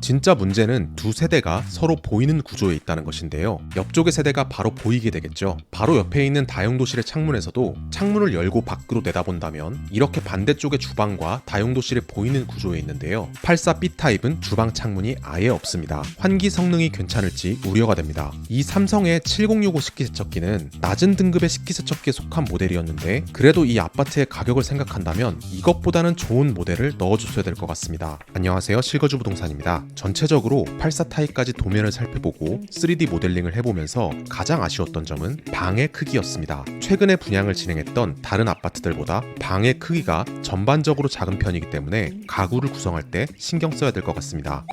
진짜 문제는 두 세대가 서로 보이는 구조에 있다는 것인데요. 옆쪽의 세대가 바로 보이게 되겠죠. 바로 옆에 있는 다용도실의 창문에서도 창문을 열고 밖으로 내다본다면 이렇게 반대쪽의 주방과 다용도실에 보이는 구조에 있는데요. 84B 타입은 주방 창문이 아예 없습니다. 환기 성능이 괜찮을지 우려가 됩니다. 이 삼성의 7065 식기세척기는 낮은 등급의 식기세척기에 속한 모델이었는데 그래도 이 아파트의 가격을 생각한다면 이것보다는 좋은 모델을 넣어줬어야 될 것 같습니다. 안녕하세요, 실거주 부동산입니다. 전체적으로 84 타입까지 도면을 살펴보고 3D 모델링을 해보면서 가장 아쉬웠던 점은 방의 크기였습니다. 최근에 분양을 진행했던 다른 아파트들보다 방의 크기가 전반적으로 작은 편이기 때문에 가구를 구성할 때 신경 써야 될 것 같습니다.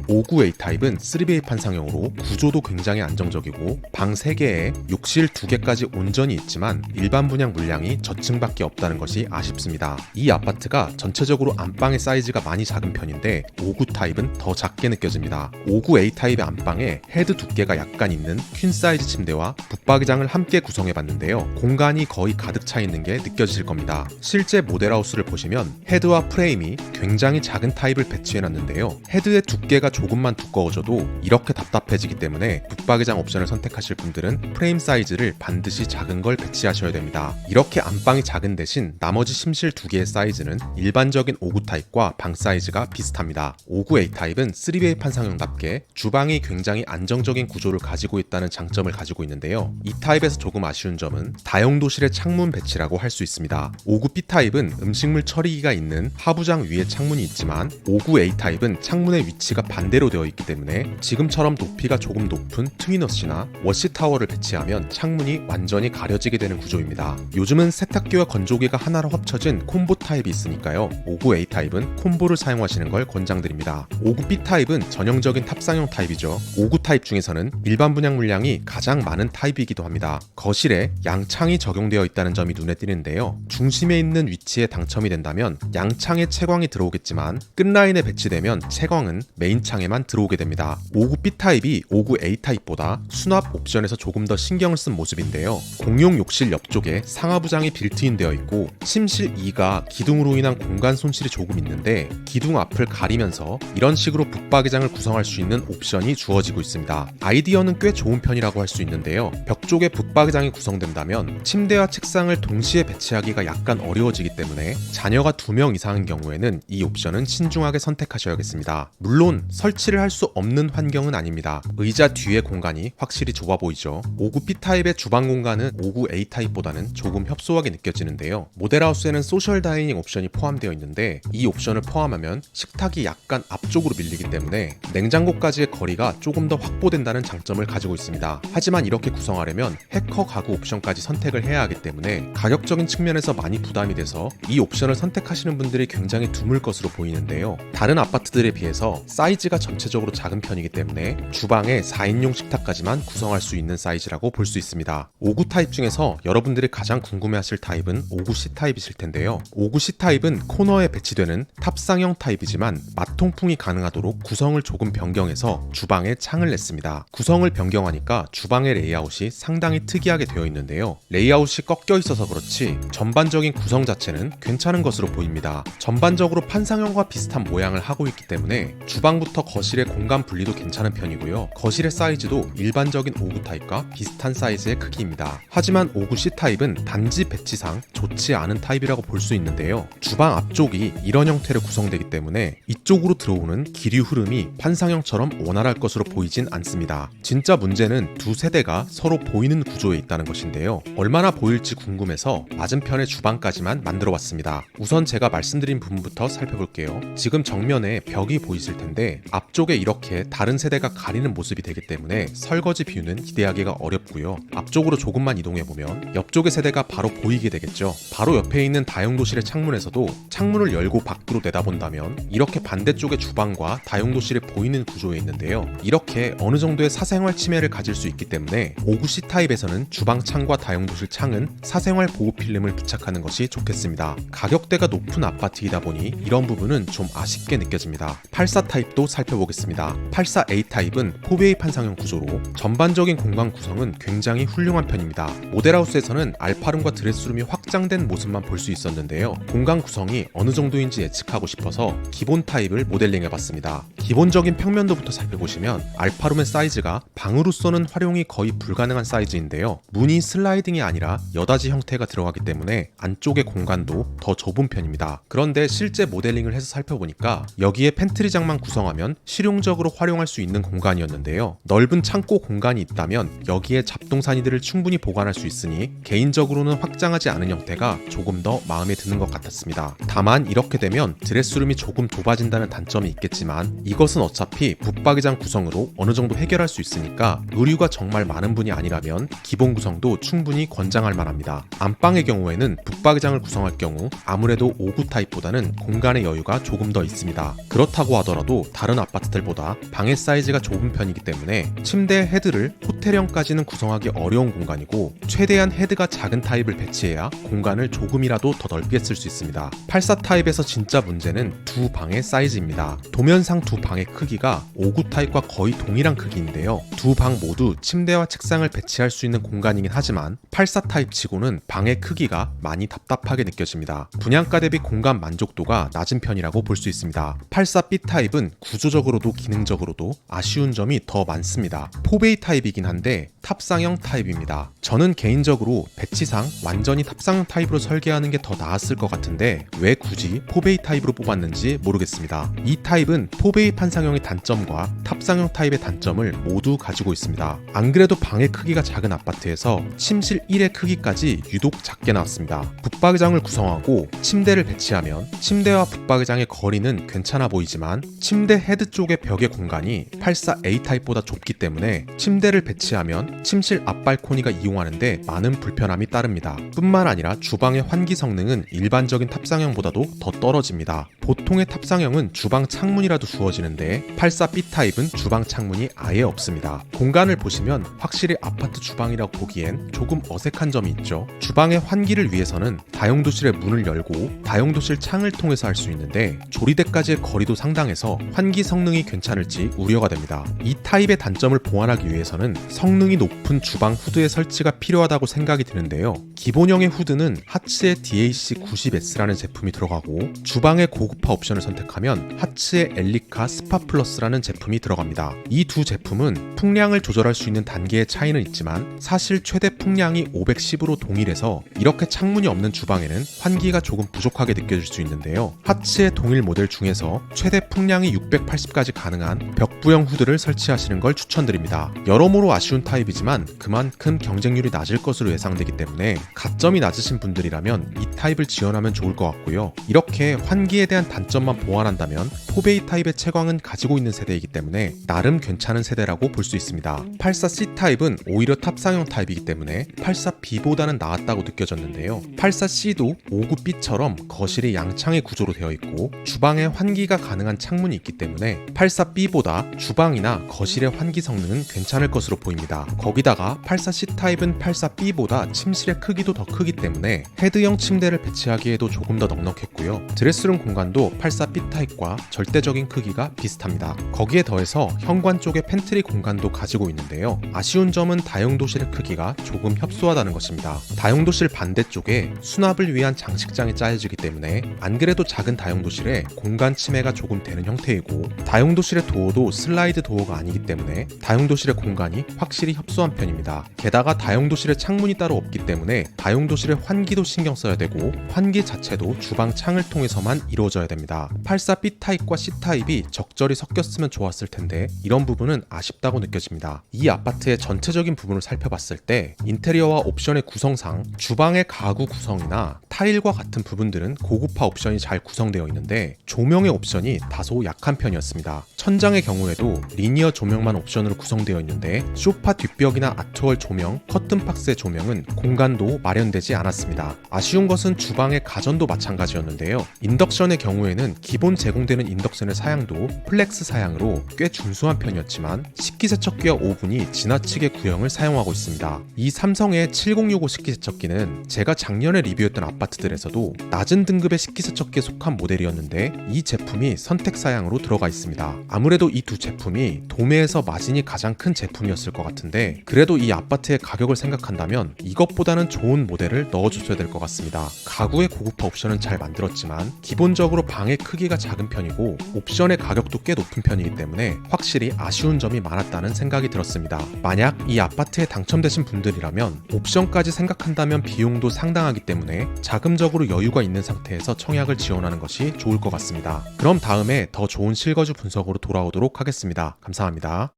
59A 타입은 3BA 판상형으로 구조도 굉장히 안정적이고 방 3개에 욕실 2개까지 온전히 있지만 일반 분양 물량이 저층밖에 없다는 것이 아쉽습니다. 이 아파트가 전체적으로 안방의 사이즈가 많이 작은 편인데 59 타입은 더 작게 느껴집니다. 59A 타입의 안방에 헤드 두께가 약간 있는 퀸 사이즈 침대와 붙박이장을 함께 구성해봤는데요. 공간이 거의 가득 차 있는 게 느껴지실 겁니다. 실제 모델하우스를 보시면 헤드와 프레임이 굉장히 작은 타입을 배치해놨는데요. 헤드의 두께가 조금만 두꺼워져도 이렇게 답답해지기 때문에 붙박이장 옵션을 선택하실 분들은 프레임 사이즈를 반드시 작은 걸 배치하셔야 됩니다. 이렇게 안방이 작은 대신 나머지 심실 2개의 사이즈는 일반적인 59 타입과 방 사이즈가 비슷합니다. 59A 타입은 3BA 판상형답게 주방이 굉장히 안정적인 구조를 가지고 있다는 장점을 가지고 있는데요. 이 타입에서 조금 아쉬운 점은 다용도실의 창문 배치라고 할 수 있습니다. 59B 타입은 음식물 처리기가 있는 하부장 위에 창문이 있지만 59A 타입은 창문의 위치가 반대로 되어 있기 때문에 지금처럼 높이가 조금 높은 트윈워시나 워시타워를 배치하면 창문이 완전히 가려지게 되는 구조입니다. 요즘은 세탁기와 건조기가 하나로 합쳐진 콤보 타입이 있으니까요. 59A 타입은 콤보를 사용하시는 걸 권장드립니다. 59B 타입은 전형적인 탑상형 타입이죠. 59 타입 중에서는 일반 분양 물량이 가장 많은 타입이기도 합니다. 거실에 양창이 적용되어 있다는 점이 눈에 띄는데요. 중심에 있는 위치에 당첨이 된다면 양창에 채광이 들어오겠지만 끝라인에 배치되면 채광은 메인 창에만 들어오게 됩니다. 59B 타입이 59A 타입보다 수납 옵션에서 조금 더 신경을 쓴 모습인데요. 공용 욕실 옆쪽에 상하부장이 빌트인 되어 있고 침실 2가 기둥으로 인한 공간 손실이 조금 있는데 기둥 앞을 가리면서 이런 식으로 붙박이장을 구성할 수 있는 옵션이 주어지고 있습니다. 아이디어는 꽤 좋은 편이라고 할 수 있는데요. 벽 쪽에 붙박이장이 구성된다면 침대와 책상을 동시에 배치하기가 약간 어려워지기 때문에 자녀가 2명 이상인 경우에는 이 옵션은 신중하게 선택하셔야겠습니다. 물론 설치를 할 수 없는 환경은 아닙니다. 의자 뒤의 공간이 확실히 좁아 보이죠. 59B 타입의 주방 공간은 59A 타입보다는 조금 협소하게 느껴지는데요. 모델하우스에는 소셜 다이닝 옵션이 포함되어 있는데 이 옵션을 포함하면 식탁이 약간 앞쪽으로 밀리기 때문에 냉장고까지의 거리가 조금 더 확보된다는 장점을 가지고 있습니다. 하지만 이렇게 구성하려면 해커 가구 옵션까지 선택을 해야 하기 때문에 가격적인 측면에서 많이 부담이 돼서 이 옵션을 선택하시는 분들이 굉장히 드물 것으로 보이는데요. 다른 아파트들에 비해서 사이즈가 전체적으로 작은 편이기 때문에 주방에 4인용 식탁까지만 구성할 수 있는 사이즈라고 볼 수 있습니다. 59 타입 중에서 여러분들이 가장 궁금해하실 타입은 59C 타입이실 텐데요. 59C 타입은 코너에 배치되는 탑상형 타입이지만 마통풍이 가능하도록 구성을 조금 변경해서 주방에 창을 냈습니다. 구성을 변경하니까 주방의 레이아웃이 상당히 특이하게 되어 있는데요. 레이아웃이 꺾여 있어서 그렇지 전반적인 구성 자체는 괜찮은 것으로 보입니다. 전반적으로 판상형과 비슷한 모양을 하고 있기 때문에 주방부터 거실의 공간 분리도 괜찮은 편이고요. 거실의 사이즈도 일반적인 59 타입과 비슷한 사이즈의 크기입니다. 하지만 59C 타입은 단지 배치상 좋지 않은 타입이라고 볼 수 있는데요. 주방 앞쪽이 이런 형태로 구성되기 때문에 이쪽으로 들어오는 기류 흐름이 판상형처럼 원활할 것으로 보이진 않습니다. 진짜 문제는 두 세대가 서로 보이는 구조에 있다는 것인데요. 얼마나 보일지 궁금해서 맞은편의 주방까지만 만들어 봤습니다. 우선 제가 말씀드린 부분부터 살펴볼게요. 지금 정면에 벽이 보이실 텐데 앞쪽에 이렇게 다른 세대가 가리는 모습이 되기 때문에 설거지 비유는 기대하기가 어렵고요. 앞쪽으로 조금만 이동해보면 옆쪽의 세대가 바로 보이게 되겠죠. 바로 옆에 있는 다용도실의 창문에서도 창문을 열고 밖으로 내다본다면 이렇게 반대쪽의 주방과 다용도실이 보이는 구조에 있는데요. 이렇게 어느 정도의 사생활 침해를 가질 수 있기 때문에 59C 타입에서는 주방 창과 다용도실 창은 사생활 보호 필름을 부착하는 것이 좋겠습니다. 가격대가 높은 아파트이다 보니 이런 부분은 좀 아쉽게 느껴집니다. 84 타입도 살펴보겠습니다. 84A 타입은 4베이 판상형 구조로 전반적인 공간 구성은 굉장히 훌륭한 편입니다. 모델하우스에서는 알파룸과 드레스룸이 확장된 모습만 볼 수 있었는데요. 공간 구성이 어느 정도인지 예측하고 싶어서 기본 타입을 모델링해봤습니다. 기본적인 평면도부터 살펴보시면 알파룸의 사이즈가 방으로서는 활용이 거의 불가능한 사이즈인데요. 문이 슬라이딩이 아니라 여닫이 형태가 들어가기 때문에 안쪽의 공간도 더 좁은 편입니다. 그런데 실제 모델링을 해서 살펴보니까 여기에 팬트리장만 구성하면 실용적으로 활용할 수 있는 공간이었는데요. 넓은 창고 공간이 있다면 여기에 잡동사니들을 충분히 보관할 수 있으니 개인적으로는 확장하지 않은 형태가 조금 더 마음에 드는 것 같았습니다. 다만 이렇게 되면 드레스룸이 조금 좁아진다는 단점이 있겠지만 이것은 어차피 붙박이장 구성으로 어느 정도 해결할 수 있으니까 의류가 정말 많은 분이 아니라면 기본 구성도 충분히 권장할 만합니다. 안방의 경우에는 붙박이장을 구성할 경우 아무래도 5구 타입보다는 공간의 여유가 조금 더 있습니다. 그렇다고 하더라도 다른 아파트들보다 방의 사이즈가 좁은 편이기 때문에 침대 헤드를 호텔형까지는 구성하기 어려운 공간이고 최대한 헤드가 작은 타입을 배치해야 공간을 조금이라도 더 넓게 쓸 수 있습니다. 84 타입에서 진짜 문제는 두 방의 사이즈입니다. 도면상 두 방의 크기가 5구 타입과 거의 동일한 크기인데요. 두 방 모두 침대와 책상을 배치할 수 있는 공간이긴 하지만 84 타입 치고는 방의 크기가 많이 답답하게 느껴집니다. 분양가 대비 공간 만족도가 낮은 편이라고 볼 수 있습니다. 84B 타입은 구조적으로도 기능적으로도 아쉬운 점이 더 많습니다. 4베이 타입이긴 한데 탑상형 타입입니다. 저는 개인적으로 배치상 완전히 탑상형 타입으로 설계하는 게 더 나았을 것 같은데 왜 굳이 4베이 타입으로 뽑았는지 모르겠습니다. 이 타입은 4베이 판상형의 단점과 탑상형 타입의 단점을 모두 가지고 있습니다. 안 그래도 방의 크기가 작은 아파트에서 침실 1의 크기까지 유독 작게 나왔습니다. 붙박이장을 구성하고 침대를 배치하면 침대와 붙박이장의 거리는 괜찮아 보이지만 침대 헤드 쪽의 벽의 공간이 84A 타입보다 좁기 때문에 침대를 배치하면 침실 앞 발코니가 이용하는데 많은 불편함이 따릅니다. 뿐만 아니라 주방의 환기 성능은 일반적인 탑상형보다도 더 떨어집니다. 보통의 탑상형은 주방 창문이라도 주어지는데 84B 타입은 주방 창문이 아예 없습니다. 공간을 보시면 확실히 아파트 주방이라고 보기엔 조금 어색한 점이 있죠. 주방의 환기를 위해서는 다용도실의 문을 열고 다용도실 창을 통해서 할 수 있는데 조리대까지의 거리도 상당해서 환기 성능이 괜찮을지 우려가 됩니다. 이 타입의 단점을 보완하기 위해서는 성능이 높은 주방 후드의 설치가 필요하다고 생각이 드는데요. 기본형의 후드는 하츠의 DAC90S라는 제품이 들어가고 주방의 고급화 옵션을 선택하면 하츠의 엘리카 스파 플러스라는 제품이 들어갑니다. 이 두 제품은 풍량을 조절할 수 있는 단계의 차이는 있지만 사실 최대 풍량이 510으로 동일해서 이렇게 창문이 없는 주방에는 환기가 조금 부족하게 느껴질 수 있는데요. 하츠의 동일 모델 중에서 최대 풍량이 680까지 가능한 벽부형 후드를 설치하시는 걸 추천드립니다. 여러모로 아쉬운 타입이지만 그만큼 경쟁률이 낮을 것으로 예상되기 때문에 가점이 낮으신 분들이라면 이 타입을 지원하면 좋을 것 같고요. 이렇게 환기에 대한 단점만 보완한다면 4베이 타입의 채광은 가지고 있는 세대이기 때문에 나름 괜찮은 세대라고 볼 수 있습니다. 84C 타입은 오히려 탑상형 타입이기 때문에 84B보다는 나았다고 느껴졌는데요. 84C도 59B처럼 거실이 양창의 구조로 되어 있고 주방에 환기가 가능한 창문이 있기 때문에 84B보다 주방이나 거실의 환기 성능은 괜찮을 것으로 보입니다. 거기다가 84C 타입은 84B보다 침실의 크기도 더 크기 때문에 헤드형 침대를 배치하기에도 조금 더 넉넉했고요. 드레스룸 공간도 84B 타입과 절대적인 크기가 비슷합니다. 거기에 더해서 현관 쪽에 팬트리 공간도 가지고 있는데요. 아쉬운 점은 다용도실의 크기가 조금 협소하다는 것입니다. 다용도실 반대쪽에 수납을 위한 장식장이 짜여지기 때문에 안 그래도 작은 다용도실에 공간 침해가 조금 되는 형태이고 다용도실의 도어도 슬라이드 도어가 아니기 때문에 다용도실의 공간이 확실히 협소한 편입니다. 게다가 다용도실에 창문이 따로 없기 때문에 다용도실의 환기도 신경 써야 되고 환기 자체도 주방 창을 통해서만 이루어져야 됩니다. 84B 타입과 C 타입이 적절히 섞였으면 좋았을 텐데 이런 부분은 아쉽다고 느껴집니다. 이 아파트의 전체적인 부분을 살펴봤을 때 인테리어와 옵션의 구성상 주방의 가구 구성이나 타일과 같은 부분들은 고급화 옵션이 잘 구성되어 있는데 조명의 옵션이 다소 약한 편이었습니다. 천장의 경우에도 리니어 조명만 옵션으로 구성되어 있는데 소파 뒷벽이나 아트월 조명, 커튼박스의 조명은 공간도 마련되지 않았습니다. 아쉬운 것은 주방의 가전도 마찬가지였는데요. 인덕션의 경우에는 기본 제공되는 인덕션의 사양도 그리고 플렉스 사양으로 꽤 준수한 편이었지만 식기세척기와 오븐이 지나치게 구형을 사용하고 있습니다. 이 삼성의 7065 식기세척기는 제가 작년에 리뷰했던 아파트들에서도 낮은 등급의 식기세척기에 속한 모델이었는데 이 제품이 선택 사양으로 들어가 있습니다. 아무래도 이 두 제품이 도매에서 마진이 가장 큰 제품이었을 것 같은데 그래도 이 아파트의 가격을 생각한다면 이것보다는 좋은 모델을 넣어줬어야 될 것 같습니다. 가구의 고급화 옵션은 잘 만들었지만 기본적으로 방의 크기가 작은 편이고 옵션의 가격도 꽤 높은 편이기 때문에 확실히 아쉬운 점이 많았다는 생각이 들었습니다. 만약 이 아파트에 당첨되신 분들이라면 옵션까지 생각한다면 비용도 상당하기 때문에 자금적으로 여유가 있는 상태에서 청약을 지원하는 것이 좋을 것 같습니다. 그럼 다음에 더 좋은 실거주 분석으로 돌아오도록 하겠습니다. 감사합니다.